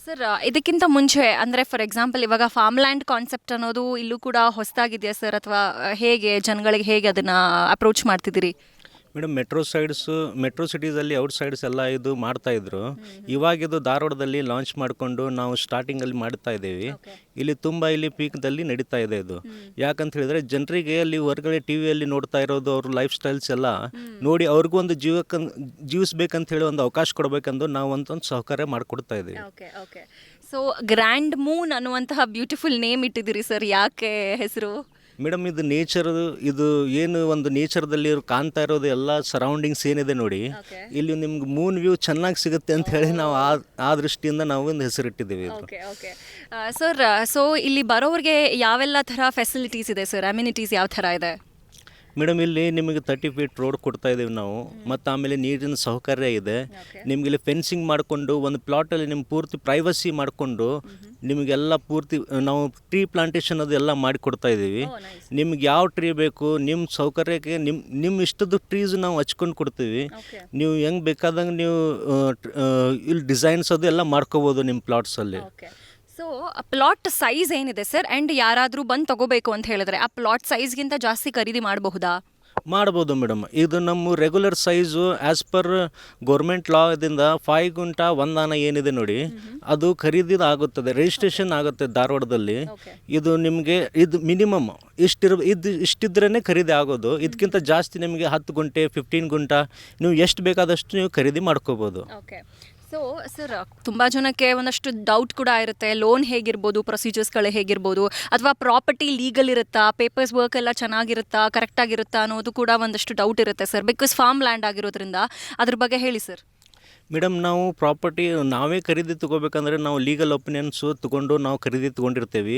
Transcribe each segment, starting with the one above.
Sir ಇದಕ್ಕಿಂತ ಮುಂಚೆ ಅಂದರೆ ಫಾರ್ ಎಕ್ಸಾಂಪಲ್ ಇವಾಗ ಫಾರ್ಮ್ ಲ್ಯಾಂಡ್ ಕಾನ್ಸೆಪ್ಟ್ ಅನ್ನೋದು ಇಲ್ಲೂ ಕೂಡ ಹೊಸದಾಗಿದೆಯಾ ಸರ್, ಅಥವಾ ಹೇಗೆ ಜನಗಳಿಗೆ ಹೇಗೆ ಅದನ್ನು ಅಪ್ರೋಚ್ ಮಾಡ್ತಿದ್ದೀರಿ? ಮೇಡಮ್ ಮೆಟ್ರೋ ಸಿಟೀಸಲ್ಲಿ ಔಟ್ ಸೈಡ್ಸ್ ಎಲ್ಲ ಇದು ಮಾಡ್ತಾಯಿದ್ರು. ಇವಾಗಿದು ಧಾರವಾಡದಲ್ಲಿ ಲಾಂಚ್ ಮಾಡಿಕೊಂಡು ನಾವು ಸ್ಟಾರ್ಟಿಂಗಲ್ಲಿ ಮಾಡ್ತಾ ಇದ್ದೀವಿ. ಇಲ್ಲಿ ಪೀಕ್ದಲ್ಲಿ ನಡೀತಾ ಇದೆ ಇದು. ಯಾಕಂತ ಹೇಳಿದ್ರೆ ಜನರಿಗೆ ಅಲ್ಲಿ ಹೊರಗಡೆ ಟಿ ವಿಯಲ್ಲಿ ನೋಡ್ತಾ ಇರೋದು ಅವ್ರ ಲೈಫ್ ಸ್ಟೈಲ್ಸ್ ಎಲ್ಲ ನೋಡಿ ಅವ್ರಿಗೂ ಒಂದು ಜೀವಿಸ್ಬೇಕಂತ ಹೇಳಿ ಒಂದು ಅವಕಾಶ ಕೊಡಬೇಕೆಂದು ನಾವು ಒಂದು ಸಹಕಾರ ಮಾಡಿಕೊಡ್ತಾ ಇದ್ದೀವಿ. Okay okay. So grand Moon ಅನ್ನುವಂತಹ ಬ್ಯೂಟಿಫುಲ್ ನೇಮ್ ಇಟ್ಟಿದ್ದೀರಿ ಸರ್, ಯಾಕೆ ಹೆಸರು? ಮೇಡಮ್ ಇದು ಇದು ಏನು ಒಂದು ನೇಚರ್ದಲ್ಲಿ ಕಾಣ್ತಾ ಇರೋದು ಎಲ್ಲ ಸರೌಂಡಿಂಗ್ಸ್ ಏನಿದೆ ನೋಡಿ, ಇಲ್ಲಿ ನಿಮ್ಗೆ ಮೂನ್ ವ್ಯೂ ಚೆನ್ನಾಗಿ ಸಿಗುತ್ತೆ ಅಂತ ಹೇಳಿ ನಾವು ಆ ದೃಷ್ಟಿಯಿಂದ ನಾವು ಒಂದು ಹೆಸರಿಟ್ಟಿದ್ದೀವಿ. Okay okay sir. ಸೊ ಇಲ್ಲಿ ಬರೋರಿಗೆ ಯಾವೆಲ್ಲ ಥರ ಫೆಸಿಲಿಟೀಸ್ ಇದೆ ಸರ್, ಅಮ್ಯುನಿಟೀಸ್ ಯಾವ ಥರ ಇದೆ? ಮೇಡಮ್ ಇಲ್ಲಿ ನಿಮಗೆ 30 ಫೀಟ್ ರೋಡ್ ಕೊಡ್ತಾ ಇದ್ದೀವಿ ನಾವು, ಮತ್ತು ಆಮೇಲೆ ನೀರಿನ ಸೌಕರ್ಯ ಇದೆ. ನಿಮಗೆ ಇಲ್ಲಿ ಫೆನ್ಸಿಂಗ್ ಮಾಡಿಕೊಂಡು ಒಂದು ಪ್ಲಾಟಲ್ಲಿ ನಿಮ್ಗೆ ಪೂರ್ತಿ ಪ್ರೈವಸಿ ಮಾಡಿಕೊಂಡು ನಿಮಗೆಲ್ಲ ಪೂರ್ತಿ ನಾವು ಟ್ರೀ ಪ್ಲಾಂಟೇಶನ್ ಅದು ಎಲ್ಲ ಮಾಡಿಕೊಡ್ತಾ ಇದ್ದೀವಿ. ನಿಮ್ಗೆ ಯಾವ ಟ್ರೀ ಬೇಕು ನಿಮ್ಮ ಸೌಕರ್ಯಕ್ಕೆ ನಿಮ್ಮ ಇಷ್ಟದ ಟ್ರೀಸ್ ನಾವು ಹಚ್ಕೊಂಡು ಕೊಡ್ತೀವಿ. ನೀವು ಹೆಂಗೆ ಬೇಕಾದಂಗೆ ನೀವು ಇಲ್ಲಿ ಡಿಸೈನ್ಸ್ ಅದು ಎಲ್ಲ ಮಾಡ್ಕೋಬೋದು ನಿಮ್ಮ ಪ್ಲಾಟ್ಸಲ್ಲಿ. ಸೊ ಪ್ಲಾಟ್ ಸೈಜ್ ಏನಿದೆ ಸರ್, ಆ್ಯಂಡ್ ಯಾರಾದರೂ ಬಂದು ತಗೋಬೇಕು ಅಂತ ಹೇಳಿದ್ರೆ ಆ ಪ್ಲಾಟ್ ಸೈಜ್ಗಿಂತ ಜಾಸ್ತಿ ಖರೀದಿ ಮಾಡಬಹುದಾ? ಮಾಡ್ಬೋದು ಮೇಡಮ್. ಇದು ನಮ್ಮ regular size as per government ಲಾದಿಂದ 5 ಗುಂಟ 1 ಆನೆ ಏನಿದೆ ನೋಡಿ, ಅದು ಖರೀದಿದು ಆಗುತ್ತದೆ, ರಿಜಿಸ್ಟ್ರೇಷನ್ ಆಗುತ್ತೆ ಧಾರವಾಡದಲ್ಲಿ. ಇದು ನಿಮಗೆ ಇದು ಮಿನಿಮಮ್ ಇಷ್ಟಿದ್ರೇ ಖರೀದಿ ಆಗೋದು. ಇದಕ್ಕಿಂತ ಜಾಸ್ತಿ ನಿಮಗೆ 10 ಗುಂಟೆ 15 ಗುಂಟ ನೀವು ಎಷ್ಟು ಬೇಕಾದಷ್ಟು ನೀವು ಖರೀದಿ ಮಾಡ್ಕೋಬೋದು. ಸೊ ಸರ್, ತುಂಬ ಜನಕ್ಕೆ ಒಂದಷ್ಟು ಡೌಟ್ ಕೂಡ ಇರುತ್ತೆ, ಲೋನ್ ಹೇಗಿರ್ಬೋದು, ಪ್ರೊಸೀಜರ್ಸ್ಗಳು ಹೇಗಿರ್ಬೋದು, ಅಥವಾ ಪ್ರಾಪರ್ಟಿ ಲೀಗಲ್ ಇರುತ್ತಾ, ಪೇಪರ್ಸ್ ವರ್ಕ್ ಎಲ್ಲ ಚೆನ್ನಾಗಿರುತ್ತಾ, ಕರೆಕ್ಟಾಗಿರುತ್ತಾ ಅನ್ನೋದು ಕೂಡ ಒಂದಷ್ಟು ಡೌಟ್ ಇರುತ್ತೆ ಸರ್, ಬಿಕಾಸ್ ಫಾರ್ಮ್ ಲ್ಯಾಂಡ್ ಆಗಿರೋದ್ರಿಂದ. ಅದ್ರ ಬಗ್ಗೆ ಹೇಳಿ ಸರ್. ಮೇಡಮ್ ನಾವು ಪ್ರಾಪರ್ಟಿ ನಾವೇ ಖರೀದಿ ತೊಗೋಬೇಕಂದ್ರೆ ನಾವು ಲೀಗಲ್ ಒಪಿನಿಯನ್ಸು ತೊಗೊಂಡು ನಾವು ಖರೀದಿ ತೊಗೊಂಡಿರ್ತೀವಿ.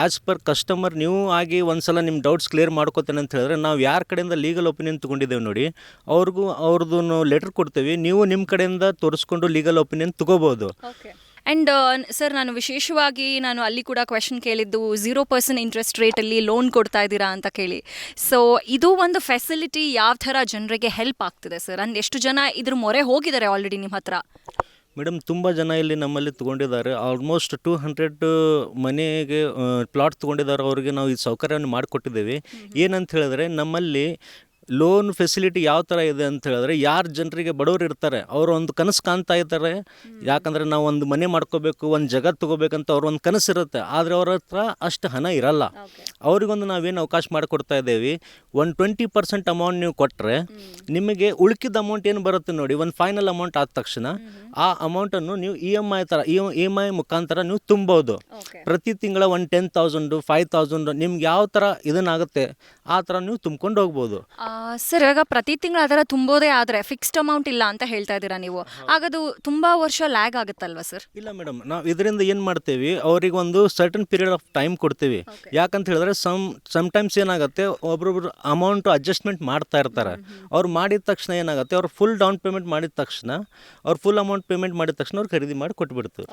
ಆ್ಯಸ್ ಪರ್ ಕಸ್ಟಮರ್ ನೀವು ಆಗಿ ಒಂದು ಸಲ ನಿಮ್ಮ ಡೌಟ್ಸ್ ಕ್ಲಿಯರ್ ಮಾಡ್ಕೋತೇನೆ ಅಂತ ಹೇಳಿದ್ರೆ ನಾವು ಯಾರ ಕಡೆಯಿಂದ ಲೀಗಲ್ ಒಪಿನಿಯನ್ ತೊಗೊಂಡಿದ್ದೇವೆ ನೋಡಿ ಅವ್ರದ್ದು ಲೆಟರ್ ಕೊಡ್ತೀವಿ. ನೀವು ನಿಮ್ಮ ಕಡೆಯಿಂದ ತೋರಿಸ್ಕೊಂಡು ಲೀಗಲ್ ಒಪಿನಿಯನ್ ತೊಗೋಬೋದು. ಆ್ಯಂಡ್ ಸರ್, ನಾನು ವಿಶೇಷವಾಗಿ ಅಲ್ಲಿ ಕೂಡ ಕ್ವೆಶನ್ ಕೇಳಿದ್ದು 0% ಇಂಟ್ರೆಸ್ಟ್ ರೇಟಲ್ಲಿ ಲೋನ್ ಕೊಡ್ತಾ ಇದ್ದೀರಾ ಅಂತ ಕೇಳಿ. ಸೊ ಇದು ಒಂದು ಫೆಸಿಲಿಟಿ ಯಾವ ಥರ ಜನರಿಗೆ ಹೆಲ್ಪ್ ಆಗ್ತಿದೆ ಸರ್? ಅಂಡ್ ಎಷ್ಟು ಜನ ಇದ್ರ ಮೊರೆ ಹೋಗಿದ್ದಾರೆ ಆಲ್ರೆಡಿ ನಿಮ್ಮ ಹತ್ರ? ಮೇಡಮ್ ತುಂಬ ಜನ ಇಲ್ಲಿ ನಮ್ಮಲ್ಲಿ ತೊಗೊಂಡಿದ್ದಾರೆ. ಆಲ್ಮೋಸ್ಟ್ 200 ಮನೆಗೆ ಪ್ಲಾಟ್ ತೊಗೊಂಡಿದ್ದಾರೆ. ಅವರಿಗೆ ನಾವು ಈ ಸೌಕರ್ಯವನ್ನು ಮಾಡಿಕೊಟ್ಟಿದ್ದೇವೆ. ಏನಂತ ಹೇಳಿದ್ರೆ ನಮ್ಮಲ್ಲಿ ಲೋನ್ ಫೆಸಿಲಿಟಿ ಯಾವ ಥರ ಇದೆ ಅಂತ ಹೇಳಿದ್ರೆ, ಯಾರು ಜನರಿಗೆ ಬಡವರು ಇರ್ತಾರೆ ಅವರು ಒಂದು ಕನಸು ಕಾಣ್ತಾ ಇರ್ತಾರೆ. ಯಾಕಂದರೆ ನಾವು ಒಂದು ಮನೆ ಮಾಡ್ಕೋಬೇಕು, ಒಂದು ಜಗತ್ತು ತೊಗೋಬೇಕಂತ ಅವ್ರ ಒಂದು ಕನಸು ಇರುತ್ತೆ. ಆದರೆ ಅವ್ರ ಹತ್ರ ಅಷ್ಟು ಹಣ ಇರಲ್ಲ. ಅವ್ರಿಗೊಂದು ನಾವೇನು ಅವಕಾಶ ಮಾಡಿಕೊಡ್ತಾ ಇದ್ದೇವೆ, ಒಂದು 20% ಅಮೌಂಟ್ ನೀವು ಕೊಟ್ಟರೆ ನಿಮಗೆ ಉಳ್ಕಿದ ಅಮೌಂಟ್ ಏನು ಬರುತ್ತೆ ನೋಡಿ, ಒಂದು ಫೈನಲ್ ಅಮೌಂಟ್ ಆದ ತಕ್ಷಣ ಆ ಅಮೌಂಟನ್ನು ನೀವು EMI ಮುಖಾಂತರ ನೀವು ತುಂಬೋದು. ಪ್ರತಿ ತಿಂಗಳ ಒಂದು 10,000 5,000 ನಿಮ್ಗೆ ಯಾವ ಥರ ಇದನ್ನಾಗುತ್ತೆ ಆ ಥರ ನೀವು ತುಂಬ್ಕೊಂಡು ಹೋಗ್ಬೋದು. ಸರ್, ಇವಾಗ ಪ್ರತಿ ತಿಂಗಳು ಅದರ ತುಂಬೋದೇ ಆದರೆ ಫಿಕ್ಸ್ಡ್ ಅಮೌಂಟ್ ಇಲ್ಲ ಅಂತ ಹೇಳ್ತಾ ಇದ್ದೀರಾ ನೀವು, ಆಗದು ತುಂಬ ವರ್ಷ ಲ್ಯಾಗ್ ಆಗುತ್ತಲ್ವ ಸರ್? ಇಲ್ಲ ಮೇಡಮ್, ನಾವು ಇದರಿಂದ ಏನು ಮಾಡ್ತೀವಿ, ಅವ್ರಿಗೆ ಒಂದು ಸರ್ಟನ್ ಪೀರಿಯಡ್ ಆಫ್ ಟೈಮ್ ಕೊಡ್ತೀವಿ. ಯಾಕಂತ ಹೇಳಿದ್ರೆ ಸಮ್ಟೈಮ್ಸ್ ಏನಾಗುತ್ತೆ, ಒಬ್ರೊಬ್ರು ಅಮೌಂಟು ಅಡ್ಜಸ್ಟ್ಮೆಂಟ್ ಮಾಡ್ತಾ ಇರ್ತಾರೆ. ಅವ್ರು ಮಾಡಿದ ತಕ್ಷಣ ಏನಾಗುತ್ತೆ, ಅವ್ರು ಫುಲ್ ಡೌನ್ ಪೇಮೆಂಟ್ ಮಾಡಿದ ತಕ್ಷಣ ಅವ್ರು ಫುಲ್ ಅಮೌಂಟ್ ಪೇಮೆಂಟ್ ಮಾಡಿದ ತಕ್ಷಣ ಅವ್ರು ಖರೀದಿ ಮಾಡಿ ಕೊಟ್ಬಿಡ್ತೀವಿ,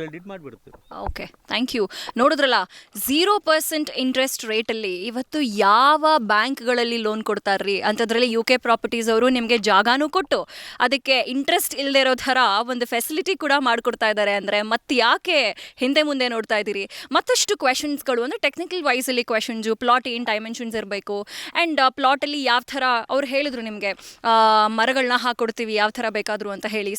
ಎಡಿಟ್ ಮಾಡಿಬಿಡ್ತೀವಿ. Okay, thank you. ನೋಡಿದ್ರಲ್ಲ, 0% ಇಂಟ್ರೆಸ್ಟ್ ರೇಟಲ್ಲಿ ಇವತ್ತು ಯಾವ ಬ್ಯಾಂಕ್ಗಳಲ್ಲಿ ಲೋನ್ ಕೊಡ್ತಾರ್ರಿ ಅಂತದ್ರಲ್ಲಿ UK ಪ್ರಾಪರ್ಟೀಸ್ ಅವರು ನಿಮಗೆ ಜಾಗಾನೂ ಕೊಟ್ಟು ಅದಕ್ಕೆ ಇಂಟ್ರೆಸ್ಟ್ ಇಲ್ಲದೆ ಇರೋ ಥರ ಒಂದು ಫೆಸಿಲಿಟಿ ಕೂಡ ಮಾಡಿಕೊಡ್ತಾ ಇದ್ದಾರೆ ಅಂದರೆ ಮತ್ತೆ ಯಾಕೆ ಹಿಂದೆ ಮುಂದೆ ನೋಡ್ತಾ ಇದ್ದೀರಿ? ಮತ್ತಷ್ಟು ಕ್ವೆಶನ್ಸ್ಗಳು ಅಂದರೆ ಟೆಕ್ನಿಕಲ್ ವೈಸಲ್ಲಿ ಕ್ವೆಶನ್ಸು, ಪ್ಲಾಟ್ ಏನು ಡೈಮೆನ್ಷನ್ಸ್ ಇರಬೇಕು, ಆ್ಯಂಡ್ ಪ್ಲಾಟಲ್ಲಿ ಯಾವ ಥರ ಅವ್ರು ಹೇಳಿದ್ರು ನಿಮಗೆ ಮರಗಳನ್ನ ಹಾಕ್ಕೊಡ್ತೀವಿ ಯಾವ ಥರ ಬೇಕಾದರೂ ಅಂತ ಹೇಳಿ.